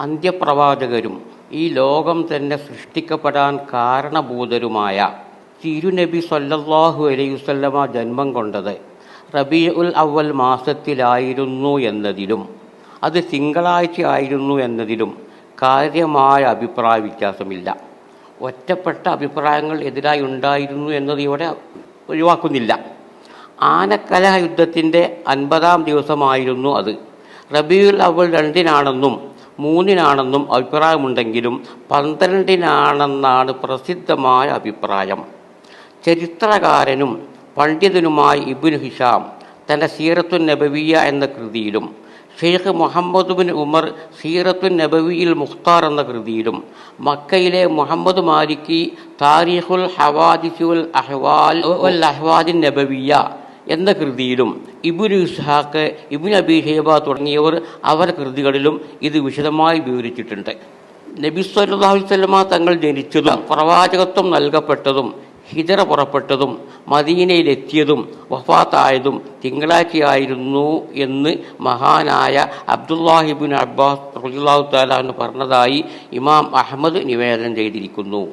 അന്ത്യപ്രവാചകരും ഈ ലോകം തന്നെ സൃഷ്ടിക്കപ്പെടാൻ കാരണഭൂതരുമായ തിരുനബി സല്ലല്ലാഹു അലൈഹി വസല്ലമ ജന്മം കൊണ്ടത് റബീഉൽ അവ്വൽ മാസത്തിലായിരുന്നു എന്നതിലും അത് തിങ്കളാഴ്ച ആയിരുന്നു എന്നതിലും കാര്യമായ അഭിപ്രായ വ്യത്യാസമില്ല. ഒറ്റപ്പെട്ട അഭിപ്രായങ്ങൾ എതിരായി ഉണ്ടായിരുന്നു എന്നത് ഇവിടെ ഒഴിവാക്കുന്നില്ല. ആനക്കലഹ യുദ്ധത്തിൻ്റെ 50-ാം ദിവസമായിരുന്നു അത്. റബീഉൽ അവ്വൽ 2-നാണെന്നും 3-നാണെന്നും അഭിപ്രായമുണ്ടെങ്കിലും 12-നാണെന്നാണ് പ്രസിദ്ധമായ അഭിപ്രായം. ചരിത്രകാരനും പണ്ഡിതനുമായ ഇബ്നു ഹിഷാം തൻ്റെ സീറത്തുൻ നബവിയ്യ എന്ന കൃതിയിലും ഷെയ്ഖ് മുഹമ്മദ് ബിൻ ഉമർ സീറത്തുൻ നബവിയിൽ മുഖ്താർ എന്ന കൃതിയിലും മക്കയിലെ മുഹമ്മദ് മാലിക്കി താരീഖുൽ ഹവാദിസ് വൽ അഹ്വാദിൻ നബവിയ്യ എന്ന കൃതിയിലും ഇബ്നു ഇസ്ഹാഖ്, ഇബ്നു അബീ ശൈബ തുടങ്ങിയവർ അവരുടെ കൃതികളിലും ഇത് വിശദമായി വിവരിച്ചിട്ടുണ്ട്. നബി സല്ലല്ലാഹു അലൈഹി വസല്ലമ തങ്ങൾ ജനിച്ചതും പ്രവാചകത്വം നൽകപ്പെട്ടതും ഹിജറ പുറപ്പെട്ടതും മദീനയിലെത്തിയതും വഫാത്തായതും തിങ്കളാഴ്ചയായിരുന്നു എന്ന് മഹാനായ അബ്ദുല്ലാഹി ഇബ്നു അബ്ബാസ് റളിയല്ലാഹു തആല അൻഹു പറഞ്ഞതായി ഇമാം അഹ്മദ് നിവേദനം ചെയ്തിരിക്കുന്നു.